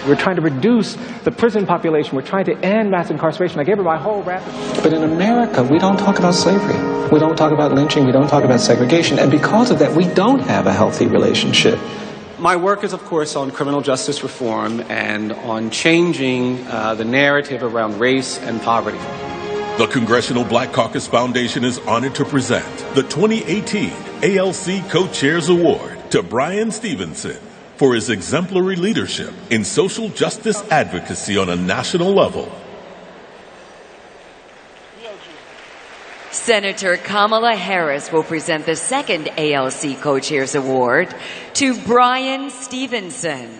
We're trying to reduce the prison population. We're trying to end mass incarceration. I gave her my whole rap. But in America, we don't talk about slavery. We don't talk about lynching. We don't talk about segregation. And because of that, we don't have a healthy relationship. My work is, of course, on criminal justice reform and on changing the narrative around race and poverty. The Congressional Black Caucus Foundation is honored to present the 2018 ALC Co-Chairs Award to Bryan Stevenson for his exemplary leadership in social justice advocacy on a national level. Senator Kamala Harris will present the second ALC Co-Chairs Award to Bryan Stevenson.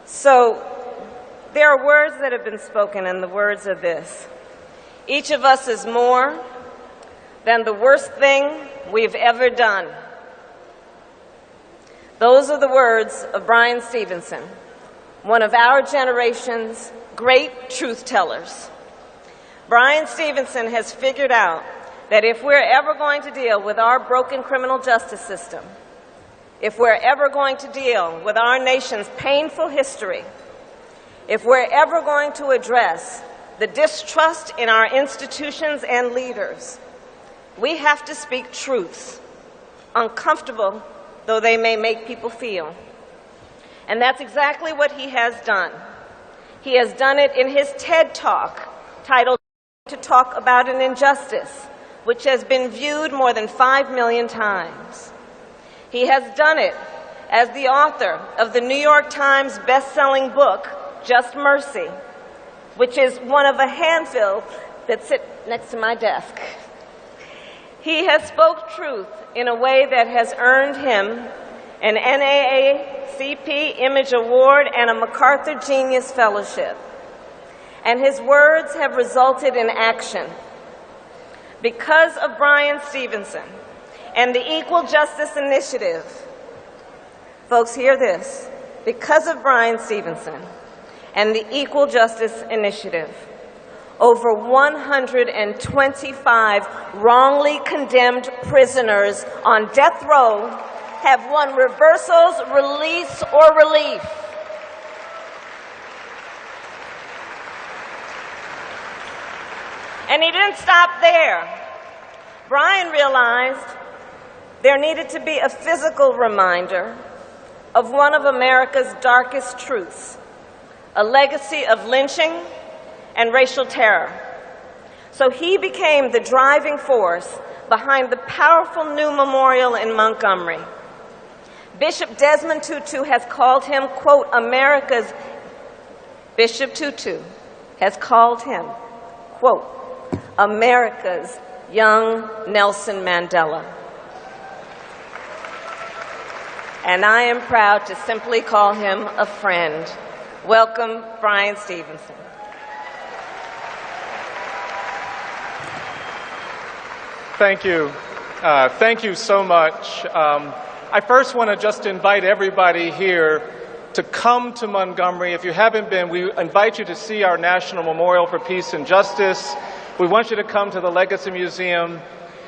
So there are words that have been spoken, and the words are this: each of us is more than the worst thing we've ever done. Those are the words of Bryan Stevenson, one of our generation's great truth tellers. Bryan Stevenson has figured out that if we're ever going to deal with our broken criminal justice system, if we're ever going to deal with our nation's painful history, if we're ever going to address the distrust in our institutions and leaders, we have to speak truths, uncomfortable though they may make people feel. And that's exactly what he has done. He has done it in his TED Talk, titled "To Talk About an Injustice," which has been viewed more than 5 million times. He has done it as the author of the New York Times best-selling book, Just Mercy, which is one of a handful that sit next to my desk. He has spoke truth in a way that has earned him an NAACP Image Award and a MacArthur Genius Fellowship. And his words have resulted in action. Because of Bryan Stevenson and the Equal Justice Initiative, folks, hear this, because of Bryan Stevenson and the Equal Justice Initiative, over 125 wrongly condemned prisoners on death row have won reversals, release, or relief. And he didn't stop there. Bryan realized there needed to be a physical reminder of one of America's darkest truths, a legacy of lynching and racial terror. So he became the driving force behind the powerful new memorial in Montgomery. Bishop Desmond Tutu has called him, quote, Bishop Tutu has called him, quote, America's young Nelson Mandela. And I am proud to simply call him a friend. Welcome, Bryan Stevenson. Thank you. Thank you so much. I first want to just invite everybody here to come to Montgomery. If you haven't been, we invite you to see our National Memorial for Peace and Justice. We want you to come to the Legacy Museum.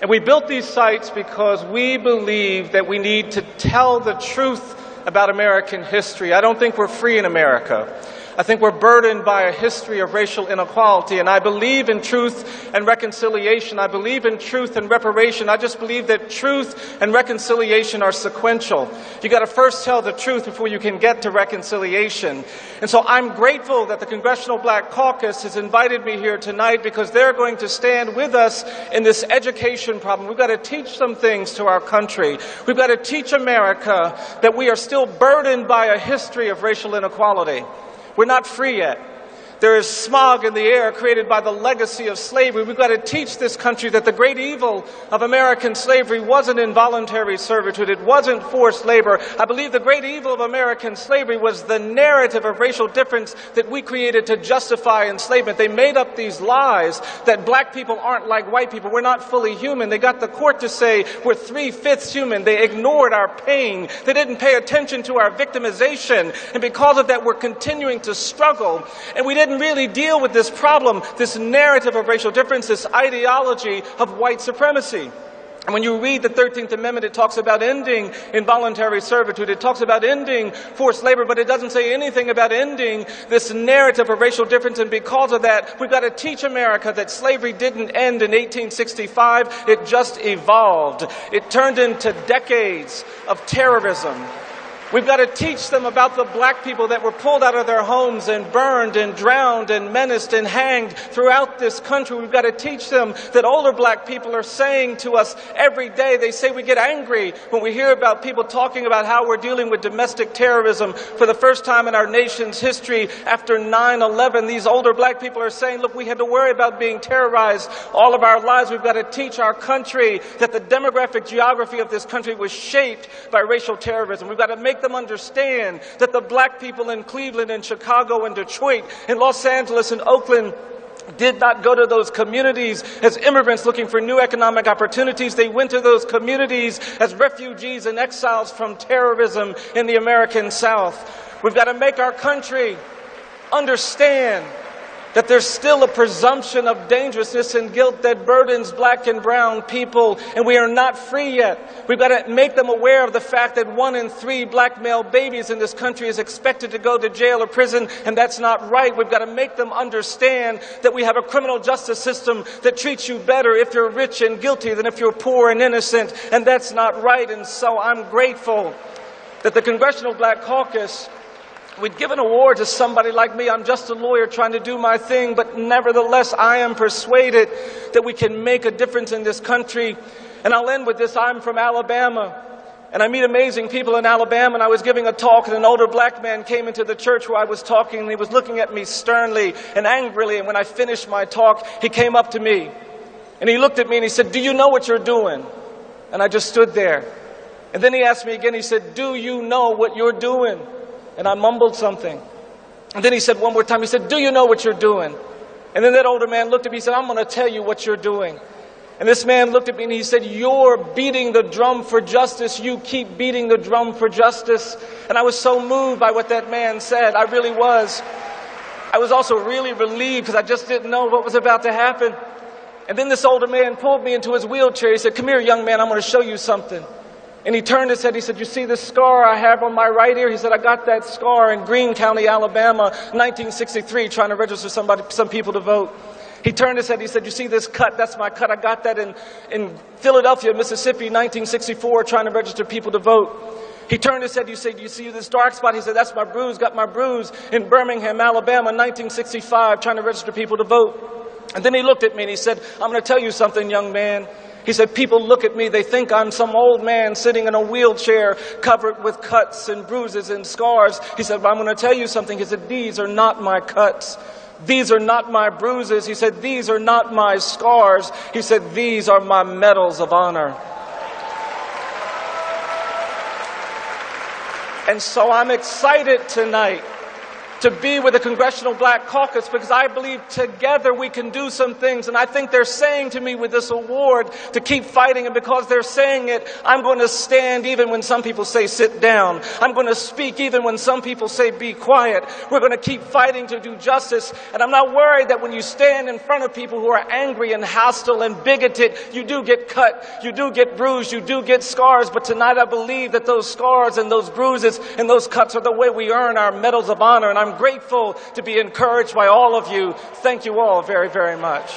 And we built these sites because we believe that we need to tell the truth about American history. I don't think we're free in America. I think we're burdened by a history of racial inequality, and I believe in truth and reconciliation. I believe in truth and reparation. I just believe that truth and reconciliation are sequential. You got to first tell the truth before you can get to reconciliation. And so I'm grateful that the Congressional Black Caucus has invited me here tonight because they're going to stand with us in this education problem. We've got to teach some things to our country. We've got to teach America that we are still burdened by a history of racial inequality. We're not free yet. There is smog in the air created by the legacy of slavery. We've got to teach this country that the great evil of American slavery wasn't involuntary servitude. It wasn't forced labor. I believe the great evil of American slavery was the narrative of racial difference that we created to justify enslavement. They made up these lies that black people aren't like white people. We're not fully human. They got the court to say we're 3/5 human. They ignored our pain. They didn't pay attention to our victimization. And because of that, we're continuing to struggle. And we didn't really deal with this problem, this narrative of racial difference, this ideology of white supremacy. And when you read the 13th Amendment, it talks about ending involuntary servitude. It talks about ending forced labor, but it doesn't say anything about ending this narrative of racial difference. And because of that, we've got to teach America that slavery didn't end in 1865. It just evolved. It turned into decades of terrorism. We've got to teach them about the black people that were pulled out of their homes and burned and drowned and menaced and hanged throughout this country. We've got to teach them that older black people are saying to us every day, they say we get angry when we hear about people talking about how we're dealing with domestic terrorism for the first time in our nation's history after 9/11. These older black people are saying, look, we had to worry about being terrorized all of our lives. We've got to teach our country that the demographic geography of this country was shaped by racial terrorism. We've got to make them understand that the black people in Cleveland and Chicago and Detroit and Los Angeles and Oakland did not go to those communities as immigrants looking for new economic opportunities. They went to those communities as refugees and exiles from terrorism in the American South. We've got to make our country understand that there's still a presumption of dangerousness and guilt that burdens black and brown people, and we are not free yet. We've got to make them aware of the fact that 1 in 3 black male babies in this country is expected to go to jail or prison, and that's not right. We've got to make them understand that we have a criminal justice system that treats you better if you're rich and guilty than if you're poor and innocent, and that's not right. And so I'm grateful that the Congressional Black Caucus we'd give an award to somebody like me. I'm just a lawyer trying to do my thing, but nevertheless, I am persuaded that we can make a difference in this country. And I'll end with this. I'm from Alabama, and I meet amazing people in Alabama, and I was giving a talk, and an older black man came into the church where I was talking, and he was looking at me sternly and angrily, and when I finished my talk, he came up to me, and he looked at me, and he said, "Do you know what you're doing?" And I just stood there. And then he asked me again, he said, "Do you know what you're doing?" And I mumbled something. And then he said one more time, he said, "Do you know what you're doing?" And then that older man looked at me and said, "I'm going to tell you what you're doing." And this man looked at me and he said, "You're beating the drum for justice. You keep beating the drum for justice." And I was so moved by what that man said. I really was. I was also really relieved because I just didn't know what was about to happen. And then this older man pulled me into his wheelchair. He said, "Come here, young man, I'm going to show you something." And he turned his head, he said, "You see this scar I have on my right ear?" He said, "I got that scar in Greene County, Alabama, 1963, trying to register some people to vote." He turned his head, he said, "You see this cut? That's my cut. I got that in Philadelphia, Mississippi, 1964, trying to register people to vote." He turned his head, he said, "You see this dark spot?" He said, "That's my bruise. Got my bruise in Birmingham, Alabama, 1965, trying to register people to vote." And then he looked at me and he said, "I'm going to tell you something, young man." He said, "People look at me, they think I'm some old man sitting in a wheelchair covered with cuts and bruises and scars." He said, "But I'm going to tell you something." He said, "These are not my cuts. These are not my bruises." He said, "These are not my scars." He said, "These are my medals of honor." And so I'm excited tonight to be with the Congressional Black Caucus because I believe together we can do some things. And I think they're saying to me with this award to keep fighting. And because they're saying it, I'm going to stand even when some people say sit down. I'm going to speak even when some people say be quiet. We're going to keep fighting to do justice. And I'm not worried that when you stand in front of people who are angry and hostile and bigoted, you do get cut, you do get bruised, you do get scars. But tonight I believe that those scars and those bruises and those cuts are the way we earn our medals of honor. And I'm grateful to be encouraged by all of you. Thank you all very, very much.